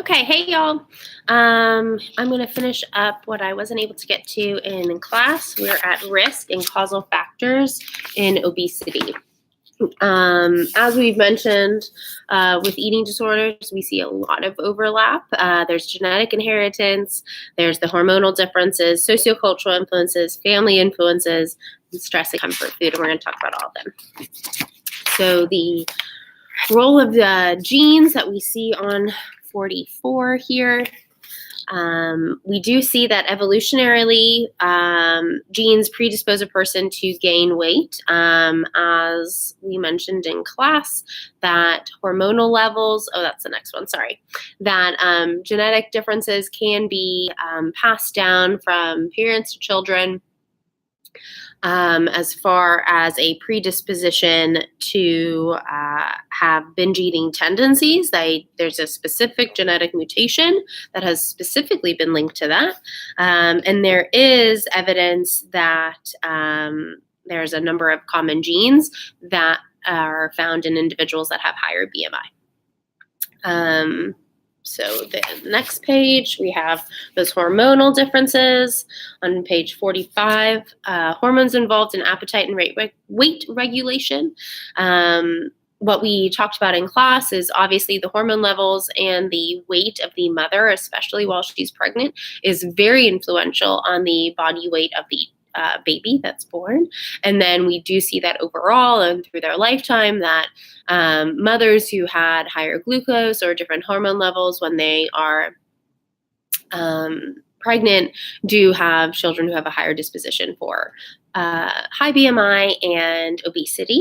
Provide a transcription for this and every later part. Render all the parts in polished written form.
Okay, hey y'all. I'm going to finish up what I wasn't able to get to in class. We're at risk and causal factors in obesity. As we've mentioned, with eating disorders, we see a lot of overlap. There's genetic inheritance, there's the hormonal differences, sociocultural influences, family influences, and stress and comfort food, and we're going to talk about all of them. So the role of the genes that we see on 44 here. We do see that evolutionarily, genes predispose a person to gain weight. As we mentioned in class, that hormonal levels, that's the next one, sorry, that genetic differences can be passed down from parents to children. As far as a predisposition to have binge eating tendencies. There's a specific genetic mutation that has specifically been linked to that. And there is evidence that there's a number of common genes that are found in individuals that have higher BMI. So the next page, we have those hormonal differences. On page 45, hormones involved in appetite and weight regulation. What we talked about in class is obviously the hormone levels and the weight of the mother, especially while she's pregnant, is very influential on the body weight of the baby that's born. And then we do see that overall and through their lifetime that mothers who had higher glucose or different hormone levels when they are pregnant do have children who have a higher disposition for high BMI and obesity.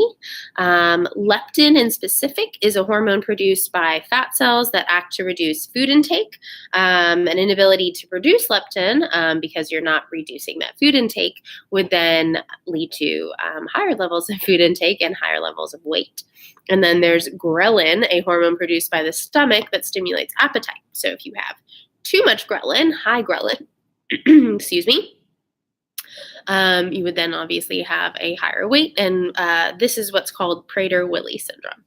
Leptin in specific is a hormone produced by fat cells that act to reduce food intake. An inability to produce leptin, because you're not reducing that food intake, would then lead to higher levels of food intake and higher levels of weight. And then there's ghrelin, a hormone produced by the stomach that stimulates appetite. So if you have too much ghrelin, high ghrelin, excuse me, you would then obviously have a higher weight, and this is what's called Prader-Willi syndrome.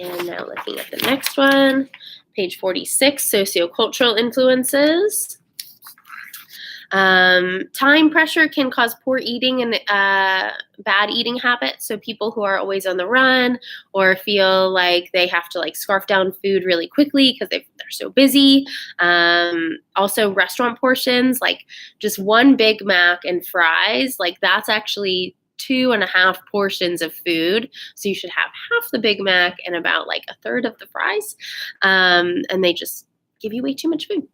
And now looking at the next one, page 46, sociocultural influences. Time pressure can cause poor eating and bad eating habits. So people who are always on the run or feel like they have to scarf down food really quickly because they're so busy. Also restaurant portions, like just one Big Mac and fries, that's actually 2.5 portions of food. So you should have half the Big Mac and about a third of the fries. And they just give you way too much food.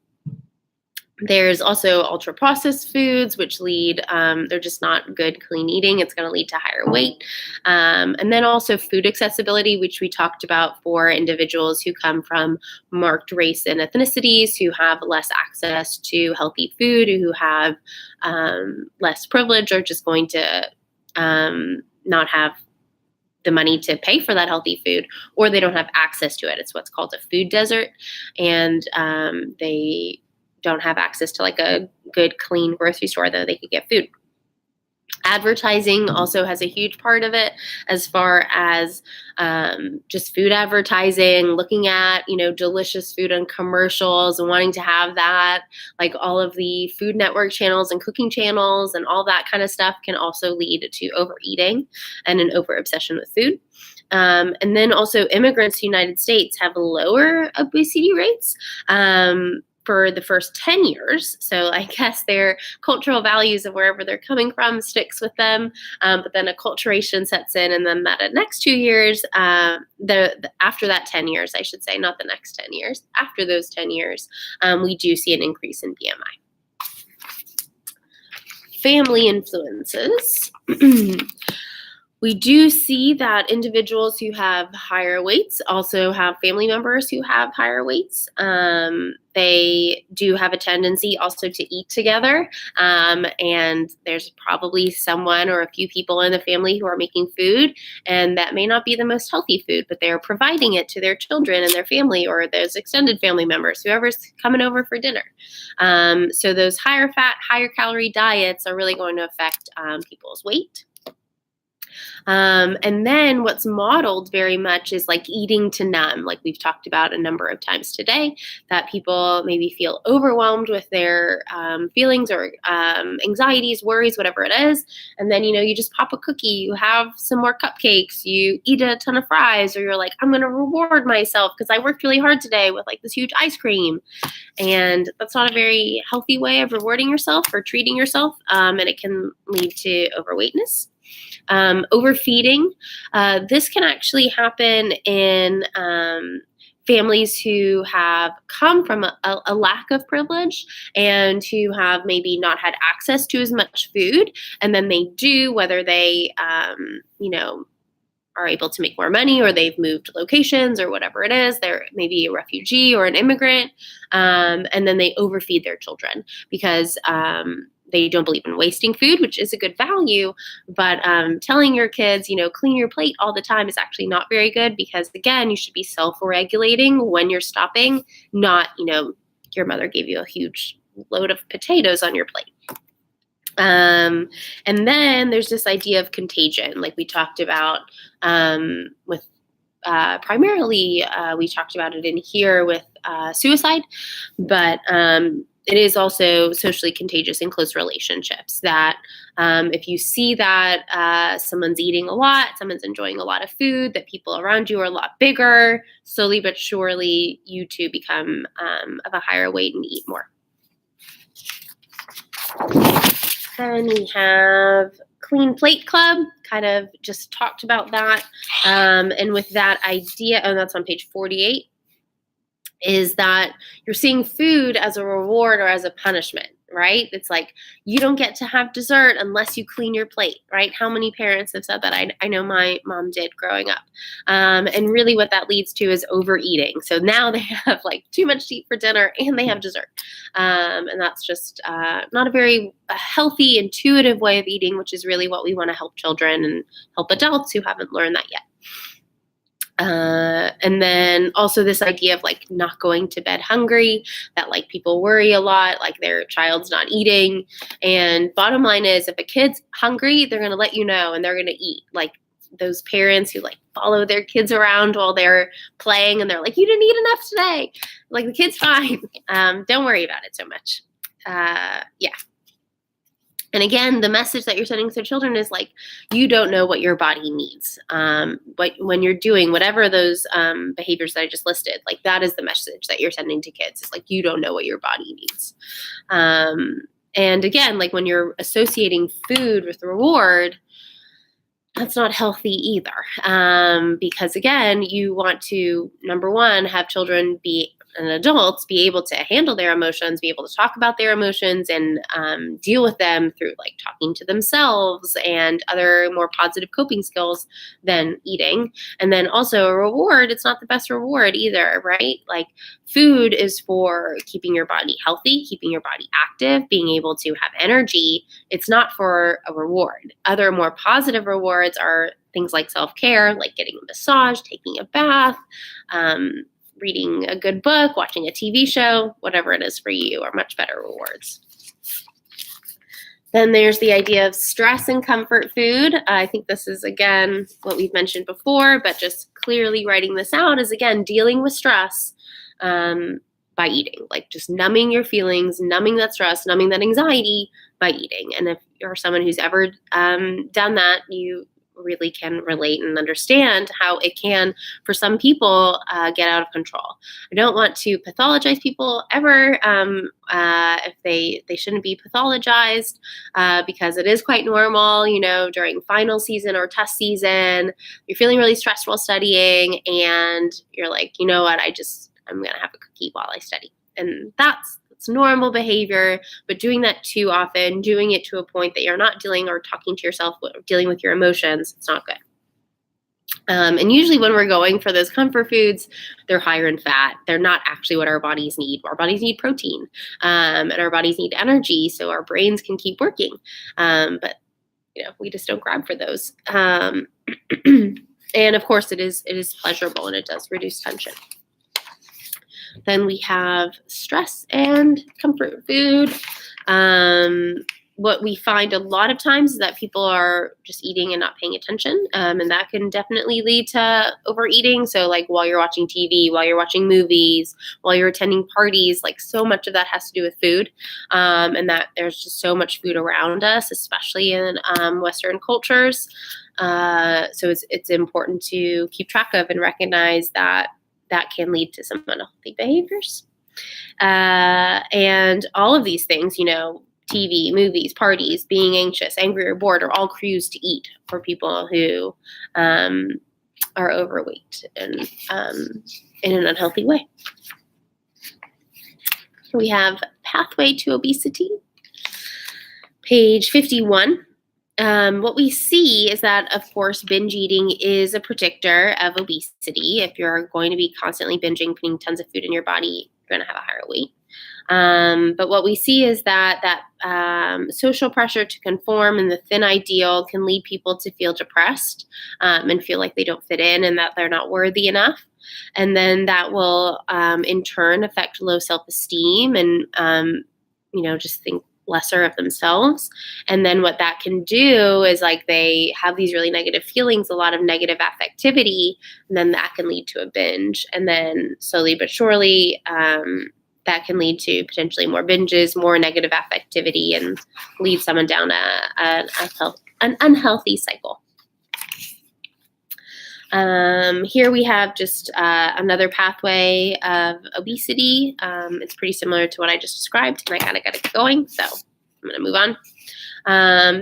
There's also ultra-processed foods, which lead, they're just not good, clean eating. It's going to lead to higher weight. And then also food accessibility, which we talked about for individuals who come from marked race and ethnicities, who have less access to healthy food, who have less privilege, or just going to not have the money to pay for that healthy food, or they don't have access to it. It's what's called a food desert. And they don't have access to a good, clean grocery store that they could get food. Advertising also has a huge part of it as far as just food advertising, looking at, delicious food on commercials and wanting to have that, all of the Food Network channels and cooking channels and all that kind of stuff can also lead to overeating and an over-obsession with food. And then also immigrants to the United States have lower obesity rates for the first 10 years. So I guess their cultural values of wherever they're coming from sticks with them. But then acculturation sets in, and then that next 2 years, after that 10 years, I should say, not the next 10 years, after those 10 years, we do see an increase in BMI. Family influences. We do see that individuals who have higher weights also have family members who have higher weights. They do have a tendency also to eat together. And there's probably someone or a few people in the family who are making food, and that may not be the most healthy food, but they're providing it to their children and their family or those extended family members, whoever's coming over for dinner. So those higher fat, higher calorie diets are really going to affect people's weight. And then what's modeled very much is like eating to numb, like we've talked about a number of times today, that people maybe feel overwhelmed with their feelings or anxieties, worries, whatever it is. And then, you just pop a cookie, you have some more cupcakes, you eat a ton of fries, or you're like, I'm going to reward myself because I worked really hard today with like this huge ice cream. And that's not a very healthy way of rewarding yourself or treating yourself. And it can lead to overweightness. Overfeeding. This can actually happen in families who have come from a lack of privilege and who have maybe not had access to as much food. And then they do, whether they, are able to make more money or they've moved locations or whatever it is, they're maybe a refugee or an immigrant, and then they overfeed their children because they don't believe in wasting food, which is a good value, but telling your kids, clean your plate all the time is actually not very good because, again, you should be self-regulating when you're stopping, not, your mother gave you a huge load of potatoes on your plate. And then there's this idea of contagion, like we talked about with primarily, we talked about it in here with suicide, but it is also socially contagious in close relationships that if you see that someone's eating a lot, someone's enjoying a lot of food, that people around you are a lot bigger, slowly but surely you too become of a higher weight and eat more. Then we have Clean Plate Club, kind of just talked about that. And with that idea, and that's on page 48, is that you're seeing food as a reward or as a punishment, right? It's like, you don't get to have dessert unless you clean your plate, right? How many parents have said that? I know my mom did growing up. And really what that leads to is overeating. So now they have like too much to eat for dinner and they have dessert. And that's just not a very healthy, intuitive way of eating, which is really what we want to help children and help adults who haven't learned that yet. And then also this idea of like not going to bed hungry, that like people worry a lot, like their child's not eating. And bottom line is, if a kid's hungry, they're going to let you know and they're going to eat. Like those parents who like follow their kids around while they're playing and they're like, you didn't eat enough today. Like the kid's fine. Don't worry about it so much. Yeah. And again, the message that you're sending to children is like, you don't know what your body needs. But when you're doing whatever those behaviors that I just listed, like that is the message that you're sending to kids. It's like, you don't know what your body needs. And again, like when you're associating food with reward, that's not healthy either. Because again, you want to, number one, have children and adults be able to handle their emotions, be able to talk about their emotions and deal with them through like talking to themselves and other more positive coping skills than eating. And then also a reward, it's not the best reward either, right? Like food is for keeping your body healthy, keeping your body active, being able to have energy. It's not for a reward. Other more positive rewards are things like self-care, like getting a massage, taking a bath, reading a good book, watching a TV show, whatever it is for you, are much better rewards. Then there's the idea of stress and comfort food. I think this is, again, what we've mentioned before, but just clearly writing this out is, again, dealing with stress by eating, like just numbing your feelings, numbing that stress, numbing that anxiety by eating. And if you're someone who's ever done that, you really can relate and understand how it can, for some people, get out of control. I don't want to pathologize people ever if they shouldn't be pathologized because it is quite normal, during final season or test season, you're feeling really stressed while studying and you're like, you know what, I'm going to have a cookie while I study. And it's normal behavior, but doing that too often, doing it to a point that you're not dealing or talking to yourself, dealing with your emotions, it's not good. And usually when we're going for those comfort foods, they're higher in fat. They're not actually what our bodies need. Our bodies need protein, and our bodies need energy so our brains can keep working. But we just don't grab for those. And of course, it is pleasurable and it does reduce tension. Then we have stress and comfort food. what we find a lot of times is that people are just eating and not paying attention, and that can definitely lead to overeating. So like while you're watching TV, while you're watching movies, while you're attending parties, like so much of that has to do with food, and that there's just so much food around us, especially in Western cultures. So it's important to keep track of and recognize that that can lead to some unhealthy behaviors. And all of these things, TV, movies, parties, being anxious, angry, or bored are all cues to eat for people who are overweight and in an unhealthy way. We have Pathway to Obesity, page 51. What we see is that, of course, binge eating is a predictor of obesity. If you're going to be constantly binging, putting tons of food in your body, you're going to have a higher weight. But what we see is that social pressure to conform and the thin ideal can lead people to feel depressed and feel like they don't fit in and that they're not worthy enough. And then that will, in turn, affect low self-esteem and, just think lesser of themselves. And then what that can do is like they have these really negative feelings, a lot of negative affectivity, and then that can lead to a binge. And then slowly but surely, that can lead to potentially more binges, more negative affectivity, and lead someone down an unhealthy cycle. Here we have just another pathway of obesity. It's pretty similar to what I just described, and I kind of got it going, so I'm going to move on.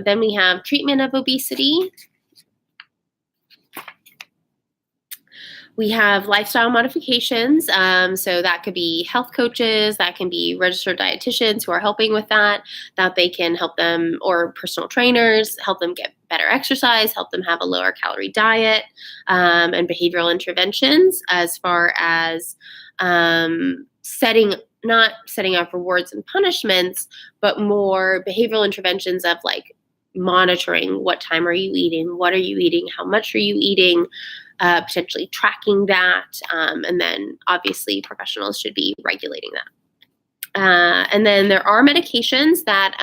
Then we have treatment of obesity. We have lifestyle modifications, so that could be health coaches, that can be registered dietitians who are helping with that they can help them, or personal trainers, help them get better exercise, help them have a lower calorie diet, and behavioral interventions as far as not setting up rewards and punishments, but more behavioral interventions of like monitoring what time are you eating, what are you eating, how much are you eating, potentially tracking that, and then obviously professionals should be regulating that. And then there are medications that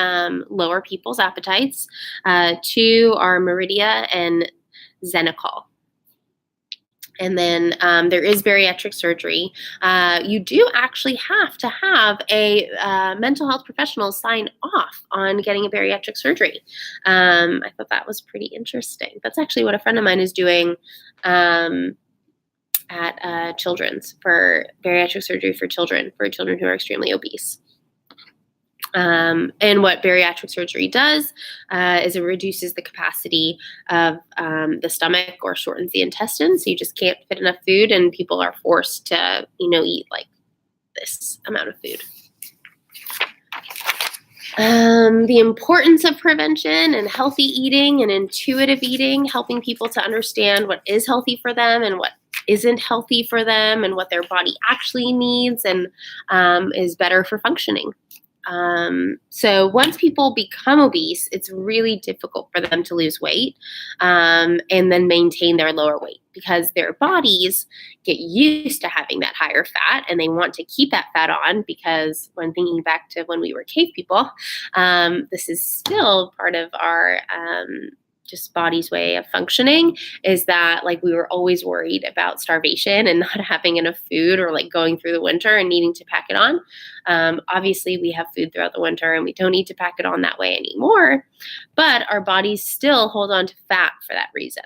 lower people's appetites. Two are Meridia and Xenical. And then there is bariatric surgery. You do actually have to have a mental health professional sign off on getting a bariatric surgery. I thought that was pretty interesting. That's actually what a friend of mine is doing at Children's for bariatric surgery for children who are extremely obese. And what bariatric surgery does is it reduces the capacity of the stomach or shortens the intestine. So you just can't fit enough food, and people are forced to, eat like this amount of food. The importance of prevention and healthy eating and intuitive eating, helping people to understand what is healthy for them and what isn't healthy for them and what their body actually needs and is better for functioning. So once people become obese, it's really difficult for them to lose weight and then maintain their lower weight because their bodies get used to having that higher fat and they want to keep that fat on because when thinking back to when we were cave people, this is still part of our just body's way of functioning is that like we were always worried about starvation and not having enough food or like going through the winter and needing to pack it on. Obviously we have food throughout the winter and we don't need to pack it on that way anymore, but our bodies still hold on to fat for that reason.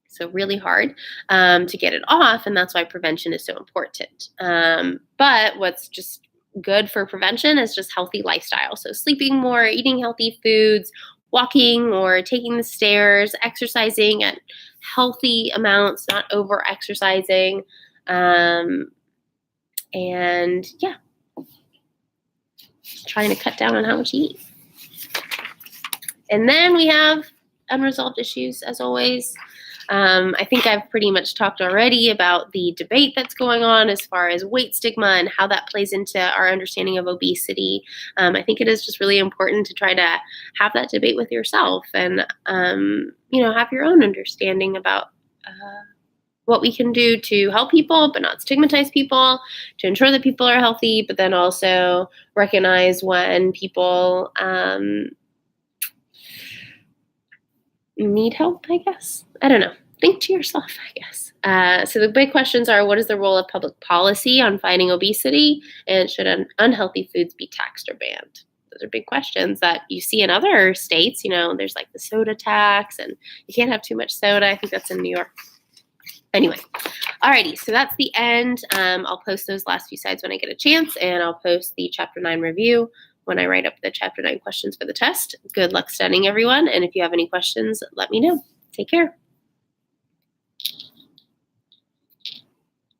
So really hard to get it off, and that's why prevention is so important. But what's just good for prevention is just healthy lifestyle. So sleeping more, eating healthy foods, walking or taking the stairs, exercising at healthy amounts, not over exercising. And yeah, just trying to cut down on how much you eat. And then we have unresolved issues as always. I think I've pretty much talked already about the debate that's going on as far as weight stigma and how that plays into our understanding of obesity. I think it is just really important to try to have that debate with yourself and, have your own understanding about what we can do to help people, but not stigmatize people, to ensure that people are healthy, but then also recognize when people need help, I guess. I don't know. Think to yourself, I guess. So the big questions are: what is the role of public policy on fighting obesity? And should unhealthy foods be taxed or banned? Those are big questions that you see in other states. There's like the soda tax, and you can't have too much soda. I think that's in New York. Anyway, alrighty, so that's the end. I'll post those last few slides when I get a chance, and I'll post the Chapter 9 review when I write up the Chapter 9 questions for the test. Good luck studying, everyone, and if you have any questions, let me know. Take care.